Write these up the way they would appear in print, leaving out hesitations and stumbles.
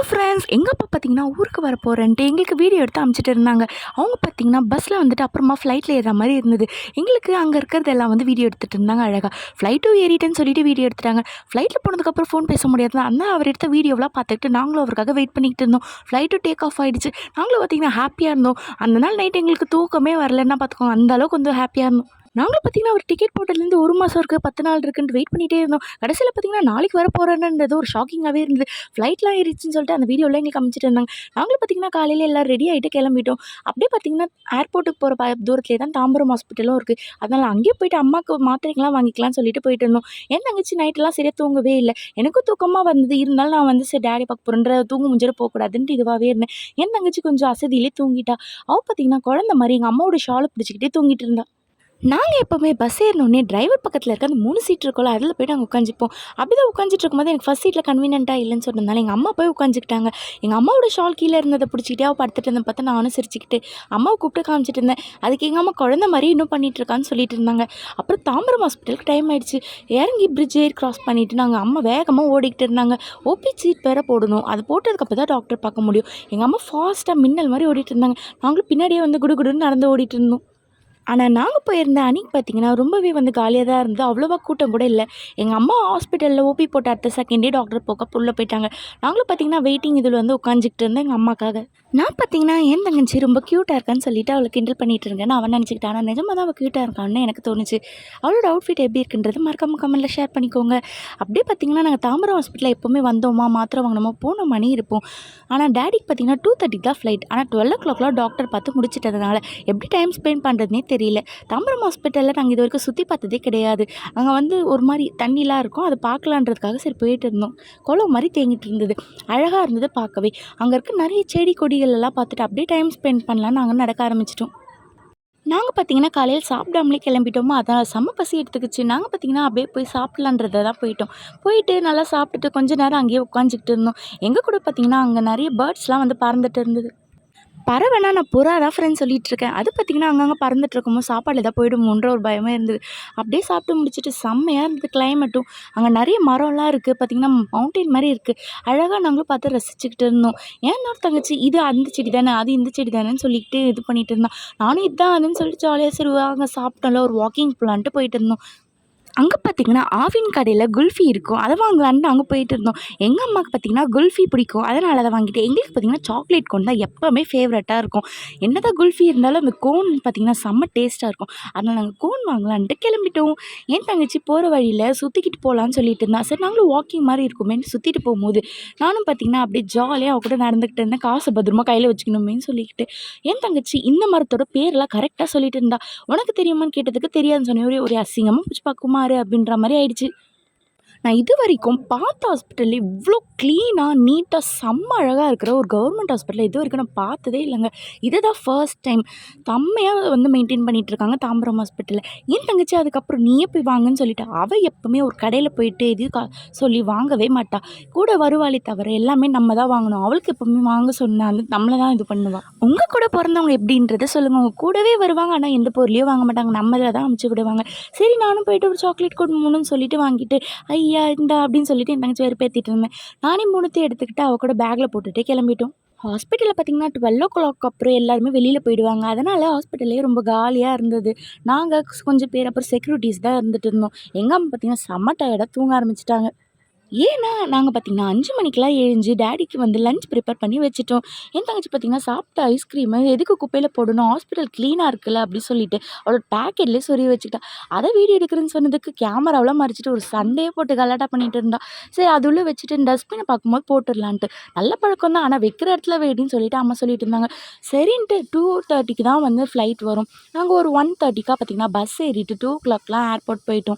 Hello friends, எங்கள் அப்பா பார்த்தீங்கன்னா ஊருக்கு வர போகிறேன்ட்டு எங்களுக்கு வீடியோ எடுத்து அனுப்பிச்சிட்டு இருந்தாங்க. அவங்க பார்த்தீங்கன்னா பஸ்ஸில் வந்துட்டு அப்புறமா ஃப்ளைட்டில் ஏறுற மாதிரி இருந்தது. எங்களுக்கு அங்கே இருக்கிறதெல்லாம் வந்து வீடியோ எடுத்துகிட்டு இருந்தாங்க. அழகாக ஃப்ளைட்டும் ஏறிட்டேன்னு சொல்லிட்டு வீடியோ எடுத்துட்டாங்க. ஃப்ளைட்டில் போனதுக்கப்புறம் ஃபோன் பேச முடியாது. ஆனால் அவர் எடுத்த வீடியோவெலாம் பார்த்துக்கிட்டு நாங்களும் அவருக்காக வெயிட் பண்ணிக்கிட்டு இருந்தோம். ஃப்ளைட்டும் டேக் ஆஃப் ஆகிடுச்சு. நாங்களும் பார்த்தீங்கன்னா ஹாப்பியாக இருந்தோம். அந்த நாள் நைட் எங்களுக்கு தூக்கமே வரலன்னா பார்த்துக்கோங்க, அந்த அளவுக்கு வந்து ஹாப்பியாக இருந்தோம். நாங்களும் பார்த்தீங்கன்னா ஒரு டிக்கெட் போட்டதுலேருந்து 1 மாதம் இருக்குது, 10 நாள் இருக்குன்ட்டு வெயிட் பண்ணிகிட்டே இருந்தோம். கடைசியில் பார்த்தீங்கன்னா நாளைக்கு வர போகிறேன்றது ஒரு ஷாக்கிங்காகவே இருந்தது. ஃப்ளைட்லாம் ஏறிச்சுன்னு சொல்லிட்டு அந்த வீடியோலாம் எங்களுக்கு காமிச்சிட்டு இருந்தாங்க. நாங்களும் பார்த்தீங்கன்னா காலையில் எல்லாம் ரெடி ஆகிட்டு கிளம்பிட்டோம். அப்படியே பார்த்தீங்கன்னா ஏர்போர்ட்டுக்கு போகிற தூரத்திலே தான் தாம்பரம் ஹாஸ்பிட்டலும் இருக்குது. அதனால் அங்கேயே போயிட்டு அம்மாவுக்கு மாத்திரைக்கெல்லாம் வாங்கிக்கலாம்னு சொல்லிட்டு போயிட்டு இருந்தோம். என் தங்கச்சி நைட்டெல்லாம் சரியாக தூங்கவே இல்லை. எனக்கும் தூக்கமாக வந்தது. இருந்தாலும் நான் வந்து சரி டேடி பார்க்க போகிறேன்ற தூங்க முடிஞ்சிட போகக்கூடாதுன்ட்டு இதுவாகவே இருந்தேன். என் தங்கச்சி கொஞ்சம் அசதியிலே தூங்கிட்டா. அவள் பார்த்தீங்கன்னா குழந்த மாதிரி எங்கள் அம்மாவோட ஷாலை பிடிச்சிக்கிட்டே தூங்கிட்டு இருந்தா. நாங்கள் எப்போவுமே பஸ் ஏறினோடனே டிரைவர் பக்கத்தில் இருக்க அந்த 3 சீட் இருக்கோம்ல, அதில் போய்ட்டு நாங்கள் உட்காந்துப்போம். அப்படி தான் உட்காந்துட்டு இருக்கும்போது எனக்கு ஃபஸ்ட் சீட்டில் கன்வீனியன்ட்டாக இல்லைன்னு சொன்னதுனால எங்கள் அம்மா போய் உட்காந்துக்கிட்டாங்க. எங்கள் அம்மாவோட ஷால் கீழே இருந்ததை பிடிச்சிக்கிட்டே அவள் படுத்துட்டு இருந்தேன். பார்த்தா நானும் சிரிச்சுக்கிட்டு அம்மாவை கூப்பிட்டு காமிச்சிட்டு இருந்தேன். அதுக்கு எங்கள் அம்மா குழந்த மாதிரி இன்னும் பண்ணிகிட்டு இருக்கான்னு சொல்லிட்டு இருந்தாங்க. அப்புறம் தாம்பரம் ஹாஸ்பிட்டலுக்கு டைம் ஆகிடுச்சு. இறங்கி பிரிட்ஜ் ஏறி கிராஸ் பண்ணிவிட்டு நாங்கள் அம்மா வேகமாக ஓடிக்கிட்டு இருந்தாங்க. ஓபி சீட் வேறு போடணும். அது போட்டதுக்கப்புறம் தான் டாக்டர் பார்க்க முடியும். எங்கள் அம்மா ஃபாஸ்ட்டாக மின்னல் மாதிரி ஓடிட்டு இருந்தாங்க. நாங்களும் பின்னாடியே வந்து குடுகுடுன்னு நடந்து ஓடிட்டு இருந்தோம். ஆனால் நாங்கள் போயிருந்த அன்றைக்கி பார்த்தீங்கன்னா ரொம்பவே வந்து காலியாக தான் இருந்தது. அவ்வளோவா கூட்டம் கூட இல்லை. எங்கள் அம்மா ஹாஸ்பிட்டலில் ஓபி போட்ட அடுத்த செகண்டே டாக்டர் போக்க உள்ளே போயிட்டாங்க. நாங்களும் பார்த்தீங்கன்னா வெயிட்டிங் இதில் வந்து உட்காந்துக்கிட்டு இருந்தேன் எங்கள் அம்மாக்காக. நான் பார்த்தீங்கன்னா என் தங்கச்சி ரொம்ப க்யூட்டாக இருக்கான்னு சொல்லிட்டு அவளை கிண்டல் பண்ணிகிட்டு இருக்கேன். அவன் நினச்சிக்கிட்டேன். ஆனால் நிஜமாக தான் அவள் க்யூட்டாக இருக்கான்னு எனக்கு தோணுச்சு. அவளோட அவுட்ஃபிட் எப்படி இருக்குன்றது மறக்காமல் கமெண்ட்டில் ஷேர் பண்ணிக்கோங்க. அப்படியே பார்த்தீங்கன்னா நாங்கள் தாம்பரம் ஹாஸ்பிட்டலில் எப்போவுமே வந்தோமா, மாத்திரை வாங்கினோமா, போன மணி இருப்போம். ஆனால் டேடிக்கு பார்த்தீங்கன்னா 2:30 தான் ஃப்ளைட். ஆனால் 12 o'clock டாக்டர் பார்த்து முடிச்சிட்டதுனால எப்படி டைம் ஸ்பெண்ட் பண்ணுறதுனே தெரியல. தாம்பரம் ஹாஸ்பிட்டலில் நாங்கள் இது வரைக்கும் சுற்றி பார்த்ததே கிடையாது. அங்கே வந்து ஒரு மாதிரி தண்ணிலாம் இருக்கும், அதை பார்க்கலான்றதுக்காக சரி போயிட்டு இருந்தோம். குளம் மாதிரி தேங்கிட்டு இருந்தது. அழகாக இருந்தது பார்க்கவே. அங்கே இருக்க நிறைய செடி கொடிகள் எல்லாம் பார்த்துட்டு அப்படியே டைம் ஸ்பெண்ட் பண்ணலாம் நாங்கள் நடக்க ஆரம்பிச்சிட்டோம். நாங்கள் பார்த்தீங்கன்னா காலையில் சாப்பிடாமலே கிளம்பிட்டோமோ, அதான் செம்ம பசி எடுத்துக்கிச்சு. நாங்கள் பார்த்தீங்கன்னா அப்படியே போய் சாப்பிட்லான்றதை தான் போயிட்டோம். போயிட்டு நல்லா சாப்பிட்டுட்டு கொஞ்ச நேரம் அங்கேயே உட்காந்துக்கிட்டு இருந்தோம். எங்கள் கூட பார்த்தீங்கன்னா அங்கே நிறைய பேர்ட்ஸ்லாம் வந்து பறந்துட்டு இருந்தது. பறவைனா நான் புறா தான் ஃப்ரெண்ட்ஸ் சொல்லிகிட்ருக்கேன். அது பார்த்திங்கன்னா அங்கங்கே பறந்துட்டு இருக்கும்போது சாப்பாடு எதாவது போயிடுமோன்ற ஒரு பயமே இருந்தது. அப்படியே சாப்பிட்டு முடிச்சுட்டு செம்மையாக இருந்தது கிளைமேட்டும். அங்கே நிறைய மரம்லாம் இருக்குது. பார்த்திங்கன்னா மவுண்டெயின் மாதிரி இருக்குது. அழகாக நாங்களும் பார்த்து ரசிச்சுக்கிட்டு இருந்தோம். ஏன் ஒரு தங்கச்சி இது அந்த செடி தானே, அது இந்த செடி தானேன்னு சொல்லிக்கிட்டு இது பண்ணிகிட்டு இருந்தான். நானும் இதுதான் அதுன்னு சொல்லிட்டு ஜாலியாக சரி வாங்க சாப்பிட்டோம்ல, ஒரு வாக்கிங் போகலான்ட்டு போயிட்டு இருந்தோம். அங்கே பார்த்திங்கன்னா ஆவின் கடையில் குல்ஃபி இருக்கும். அதை வாங்கலான்ட்டு அங்கே போயிட்டு இருந்தோம். எங்கள் அம்மாவுக்கு பார்த்திங்கன்னா குல்ஃபி பிடிக்கும். அதனால் அதை வாங்கிட்டு எங்களுக்கு பார்த்திங்கன்னா சாக்லேட் கோன் தான் எப்போவுமே ஃபேவரட்டாக இருக்கும். என்ன தான் குல்ஃபி இருந்தாலும் அந்த கோன் பார்த்திங்கன்னா செம்ம டேஸ்ட்டாக இருக்கும். அதனால் நாங்கள் கோன் வாங்கலான்ட்டு கிளம்பிட்டோம். என் தங்கச்சி போகிற வழியில் சுற்றிக்கிட்டு போகலான்னு சொல்லிட்டு இருந்தா. சரி நாங்களும் வாக்கிங் மாதிரி இருக்குமேன்னு சுற்றிட்டு போகும்போது நானும் பார்த்திங்கன்னா அப்படியே ஜாலியாக அவ கூட நடந்துக்கிட்டு இருந்தேன். காசை பத்திரமா கையில் வச்சுக்கணுமேன்னு சொல்லிக்கிட்டு. என் தங்கச்சி இந்த மரத்தோட பேரெல்லாம் கரெக்டாக சொல்லிட்டு இருந்தா. உனக்கு தெரியுமான்னு கேட்டதுக்கு தெரியாதுன்னு சொன்னேன். ஒரு அசிங்கமாக பிடிச்சி பார்க்குமா அப்படின்ற மாதிரி ஆயிடுச்சு. நான் இது வரைக்கும் பார்த்த ஹாஸ்பிட்டலில் இவ்வளோ க்ளீனாக நீட்டாக செம்ம அழகாக இருக்கிற ஒரு கவர்மெண்ட் ஹாஸ்பிட்டலில் இது வரைக்கும் நான் பார்த்ததே இல்லைங்க. இதுதான் ஃபர்ஸ்ட் டைம். செம்மையாக வந்து மெயின்டைன் பண்ணிகிட்ருக்காங்க தாம்பரம் ஹாஸ்பிட்டலில். என் தங்கச்சி அதுக்கப்புறம் நீயே போய் வாங்கன்னு சொல்லிட்டு அவள் எப்போவுமே ஒரு கடையில் போயிட்டு எது சொல்லி வாங்கவே மாட்டாள். கூட வருவாளே தவிர எல்லாமே நம்ம தான் வாங்கணும். அவளுக்கு எப்போவுமே வாங்க சொன்னால் வந்து நம்மளை தான் இது பண்ணுவாள். உங்கள் கூட பிறந்தவங்க எப்படின்றத சொல்லுங்கள். அவங்க கூடவே வருவாங்க, ஆனால் எந்த பொருளையும் வாங்க மாட்டாங்க. நம்மளை தான் அமுச்சு விடுவாங்க. சரி நானும் போயிட்டு ஒரு சாக்லேட் கொடுக்கணும்னு சொல்லிட்டு வாங்கிட்டு ஐயா இந்தா அப்படின்னு சொல்லிட்டு என் தங்கச்சி வெறுப்பேற்றிட்டு இருந்தேன். நானே 3 எடுத்துக்கிட்டு அவள் கூட பேக்கில் போட்டுகிட்டே கிளம்பிட்டோம். ஹாஸ்பிட்டலில் பார்த்திங்கன்னா 12 o'clock அப்புறம் எல்லாருமே வெளியில் போயிடுவாங்க. அதனால் ஹாஸ்பிட்டல்லே ரொம்ப காலியாக இருந்தது. நாங்கள் கொஞ்சம் பேர் அப்புறம் செக்யூரிட்டிஸ் தான் இருந்துகிட்டு இருந்தோம். எங்கள் அம்மா பார்த்திங்கன்னா செம்ம டயர்டாக தூங்க ஆரம்பிச்சிட்டாங்க. ஏன்னா நாங்கள் பார்த்திங்கன்னா 5 மணிக்கெலாம் எழுந்து டேடிக்கு வந்து லஞ்ச் ப்ரிப்பேர் பண்ணி வச்சுட்டோம். என் தங்கச்சி பார்த்திங்கன்னா சாப்பிட்ட ஐஸ்கிரீமை எதுக்கு குப்பையில் போடணும், ஹாஸ்பிட்டல் க்ளீனாக இருக்குல்ல அப்படின்னு சொல்லிட்டு அவளோட பேக்கெட்லேயே சொருவி வச்சுக்கிட்டா. அதை வீடியோ எடுக்கிறேன்னு சொன்னதுக்கு கேமராவெலாம் மறைச்சிட்டு ஒரு சண்டையே போட்டு கலாட்டா பண்ணிகிட்டு இருந்தா. சரி அது உள்ளே வச்சுட்டு டஸ்ட்பினை பார்க்கும்போது போட்டுடலான்ட்டு. நல்ல பழக்கம் தான், ஆனால் வைக்கிற இடத்துல வெயிட்டின்னு சொல்லிட்டு அம்மா சொல்லிட்டு இருந்தாங்க. சரின்ட்டு 2:30 தான் வந்து ஃப்ளைட் வரும். நாங்கள் ஒரு 1:30 பார்த்திங்கன்னா பஸ் ஏறிட்டு 2 o'clockலாம் ஏர்போர்ட் போயிட்டு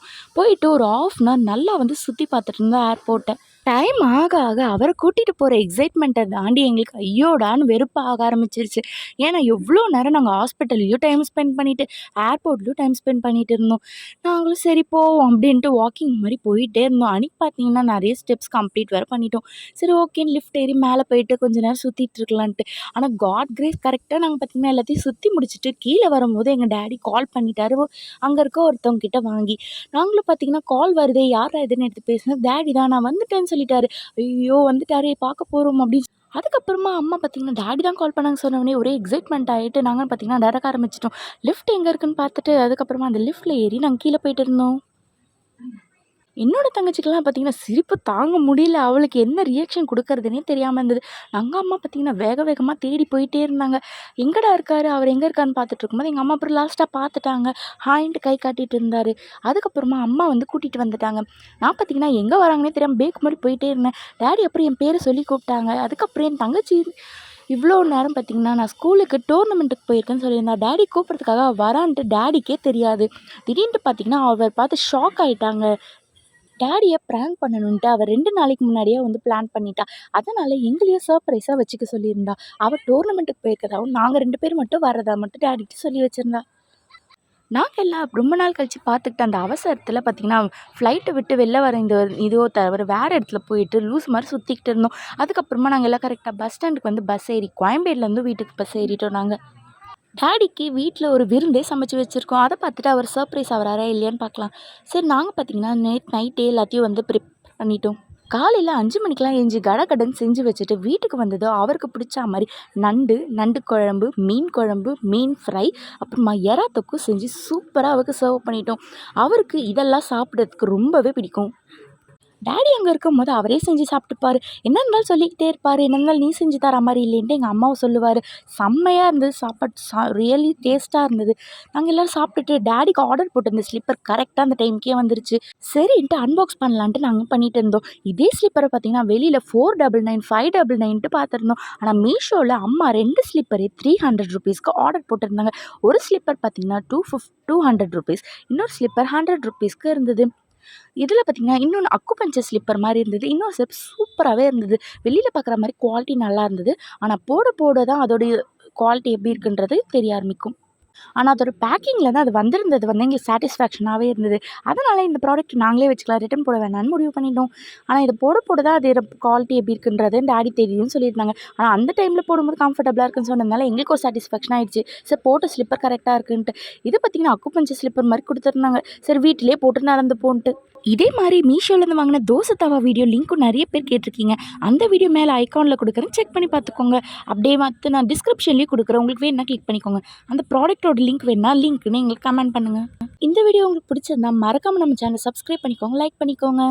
ஒரு 1/2 hour நல்லா வந்து சுற்றி பார்த்துட்டு இருந்தோம் ஏர்போர்ட்டை. டைம் ஆக ஆக அவரை கூட்டிகிட்டு போகிற எக்ஸைட்மெண்ட்டை தாண்டி எங்களுக்கு ஐயோடான்னு வெறுப்பாக ஆரம்பிச்சிருச்சு. ஏன்னா எவ்வளோ நேரம் நாங்கள் ஹாஸ்பிட்டல்லையும் டைம் ஸ்பெண்ட் பண்ணிவிட்டு ஏர்போர்ட்லேயும் டைம் ஸ்பெண்ட் பண்ணிகிட்டு இருந்தோம். நாங்களும் சரி போவோம் அப்படின்ட்டு வாக்கிங் மாதிரி போயிட்டே இருந்தோம். அன்றைக்கி பார்த்தீங்கன்னா நிறைய ஸ்டெப்ஸ் கம்ப்ளீட் வேறு பண்ணிட்டோம். சரி ஓகேன்னு லிஃப்ட் ஏறி மேலே போயிட்டு கொஞ்சம் நேரம் சுற்றிட்டு இருக்கலான்ட்டு. ஆனால் காட் கிரேஸ் கரெக்டாக நாங்கள் பார்த்திங்கன்னா எல்லாத்தையும் சுற்றி முடிச்சுட்டு கீழே வரும்போது எங்கள் டேடி கால் பண்ணிட்டாரு அங்கே இருக்க ஒருத்தவங்க கிட்ட வாங்கி. நாங்களும் பார்த்திங்கன்னா கால் வருதே யாரா இதுன்னு எடுத்து பேசினது டேடி தான். நான் வந்துட்டேன்னு சொல்லிட்டாரு. ஐயோ! வந்துட்டாரே பார்க்க போறோம் அப்படின்னு. அதுக்கப்புறமா அம்மா பார்த்தீங்கன்னா, டாடி தான் கால் பண்ணாங்க சொன்னோனே ஒரே எக்ஸைட்மெண்ட் ஆயிட்டு நாங்களும் பார்த்தீங்கன்னா நடக்க ஆரம்பிச்சுட்டோம். லிஃப்ட் எங்க இருக்குன்னு பார்த்துட்டு, அதுக்கப்புறமா அந்த லிஃப்ட்ல ஏறி நாங்க கீழ போயிட்டு இருந்தோம். என்னோட தங்கச்சிக்கெல்லாம் பார்த்தீங்கன்னா, சிரிப்பு தாங்க முடியல. அவளுக்கு என்ன ரியாக்ஷன் குடுக்கறதுன்னே தெரியாம இருந்தது. எங்க அம்மா பார்த்தீங்கன்னா, வேக வேகமா தேடி போயிட்டே இருந்தாங்க. எங்கடா இருக்காரு? அவர் எங்க இருக்காருன்னு பார்த்துட்டு இருக்கும்போது, எங்க அம்மா அப்புறம் லாஸ்ட்டா பார்த்துட்டாங்க. ஹாய்ன்ட்டு கை காட்டிட்டு இருந்தாரு. அதுக்கப்புறமா அம்மா வந்து கூட்டிட்டு வந்துட்டாங்க. நான் பார்த்தீங்கன்னா, எங்க வராங்கன்னே தெரியாம பேக் மாரி போயிட்டே இருந்தேன். டாடி அப்புறம் என் பேர சொல்லி கூப்பிட்டாங்க. அதுக்கப்புறம் என் தங்கச்சி இவ்வளோ நேரம் பார்த்தீங்கன்னா, நான் ஸ்கூலுக்கு டோர்னமெண்ட்டுக்கு போயிருக்கேன்னு சொல்லியிருந்தா. டாடி கூப்பிட்றதுக்காக அவ வரான்ட்டு டாடிக்கே தெரியாது. திடீர்ன்ட்டு பார்த்தீங்கன்னா, அவர் பார்த்து ஷாக் ஆயிட்டாங்க. டாடிய பிராங்க் பண்ணணுன்ட்டு அவ 2 நாளைக்கு முன்னாடியே வந்து பிளான் பண்ணிட்டா. அதனால எங்களையும் சர்ப்ரைஸா வச்சுக்க சொல்லியிருந்தா. அவ டோர்னமெண்ட்டுக்கு போயிருக்கதாவும், நாங்க 2 பேர் மட்டும் வர்றதா மட்டும் டாடிட்ட சொல்லி வச்சிருந்தா. நாங்க எல்லாம் ரொம்ப நாள் கழிச்சு பார்த்துக்கிட்ட அந்த அவசரத்தில பார்த்தீங்கன்னா, ஃப்ளைட்ட விட்டு வெளில வர இந்த இதோ தவிர வேற இடத்துல போயிட்டு லூஸ் மாரி சுத்திக்கிட்டு இருந்தோம். அதுக்கப்புறமா நாங்க எல்லாம் கரெக்ட்டா பஸ் ஸ்டாண்டுக்கு வந்து பஸ் ஏறி கோயம்பேடுலேருந்து வீட்டுக்கு பஸ் ஏறிட்டோம் நாங்க. டாடிக்கு வீட்ல ஒரு விருந்தே சமைச்சு வச்சிருக்கோம். அத பார்த்துட்டு அவர் சர்ப்ரைஸ் ஆவுறாரா இல்லையான்னு பார்க்கலாம். சரி நாங்க பார்த்தீங்கன்னா, நைட்டே எல்லாத்தையும் வந்து ப்ரிப்பேர் பண்ணிட்டோம். காலையில 5 மணிக்கெல்லாம் எந்திச்சு கடகடன்னு செஞ்சு வச்சுட்டு வீட்டுக்கு வந்ததும் அவருக்கு பிடிச்சா மாரி நண்டு குழம்பு, மீன் குழம்பு, மீன் ஃப்ரை, அப்புறமா எறா தொக்கு செஞ்சு சூப்பரா அவருக்கு சர்வ் பண்ணிட்டோம். அவருக்கு இதெல்லாம் சாப்பிடுறதுக்கு ரொம்பவே பிடிக்கும். டாடி அங்கே இருக்கும்போது அவரே செஞ்சு சாப்பிட்டுப்பாரு. என்ன இருந்தாலும் சொல்லிக்கிட்டே இருப்பாரு. என்ன இருந்தாலும் நீ செஞ்சு தர மாரி இல்லைன்ட்டு எங்க அம்மாவும் சொல்லுவாரு. செம்மையா இருந்தது சாப்பாடு. ரியலி டேஸ்ட்டா இருந்தது. நாங்க எல்லாரும் சாப்பிட்டுட்டு டாடிக்கு ஆர்டர் போட்டிருந்த ஸ்லிப்பர் கரெக்ட்டா அந்த டைம்க்கே வந்துருச்சு. சரின்ட்டு அன்பாக்ஸ் பண்ணலான்ட்டு நாங்க பண்ணிட்டு இருந்தோம். இதே ஸ்லிப்பர பார்த்தீங்கன்னா, வெளியில 499, 599ன்ட்டு பார்த்துருந்தோம். ஆனா மீஷோல அம்மா 2 ஸ்லிப்பரே ₹300க்கு ஆர்டர் போட்டிருந்தாங்க. ஒரு ஸ்லிப்பர் பார்த்தீங்கன்னா, ₹200, இன்னொரு ஸ்லிப்பர் ₹100க்கு இருந்தது. இதில பார்த்தீங்கன்னா, இன்னொன்னு அக்குபஞ்சர் ஸ்லிப்பர் மாரி இருந்தது. இன்னொரு ஸ்லிப் சூப்பராவே இருந்தது. வெளியில பார்க்குற மாரி குவாலிட்டி நல்லா இருந்தது. ஆனா போட போட தான் அதோடைய குவாலிட்டி எப்படி இருக்குன்றது தெரிய ஆரம்பிக்கும். ஆனா அதோட பேக்கிங்ல தான் அது வந்திருந்தது வந்து எங்களுக்கு சாட்டிஸ்ஃபேக்ஷனாவே இருந்தது. அதனால இந்த ப்ராடக்ட் நாங்களே வச்சுக்கலாம். ரிட்டர்ன் போட வேணான்னு முடிவு பண்ணிட்டோம். ஆனா இது போட போட தான் அதோட குவாலிட்டி எப்படி இருக்குன்றது டாடி தெரியும்னு சொல்லியிருந்தாங்க. ஆனா அந்த டைம்ல போடும்போது கம்ஃபர்டபுளா இருக்குன்னு சொன்னதுனால எங்களுக்கு ஒரு சாட்டிஸ்ஃபேக்ஷன் ஆயிடுச்சு. சரி போட்ட ஸ்லிப்பர் கரெக்ட்டா இருக்குன்ட்டு. இது பார்த்தீங்கன்னா, அக்குபஞ்சர் ஸ்லிப்பர் மாரி குடுத்துருந்தாங்க. சரி வீட்டிலேயே போட்டு நடந்து போன்ட்டு. இதே மாரி மீஷோலேருந்து வாங்கின தோசை தவா வீடியோ லிங்க்கும் நெறைய பேர் கேட்டிருக்கீங்க. அந்த வீடியோ மேல ஐகான்ல குடுக்குறேன். செக் பண்ணி பார்த்துக்கோங்க. அப்படியே மத்த நான் டிஸ்கிரிப்ஷன்லேயும் குடுக்குறேன். உங்களுக்கு வேணும்னா கிளிக் பண்ணிக்கோங்க. அந்த ப்ராடக்ட்டோட லிங்க் வேணும்னா லிங்க்ன்னு எங்களுக்கு கமெண்ட் பண்ணுங்க. இந்த வீடியோ உங்களுக்கு பிடிச்சிருந்தா மறக்காம நம்ம சேனல சப்ஸ்கிரைப் பண்ணிக்கோங்க, லைக் பண்ணிக்கோங்க.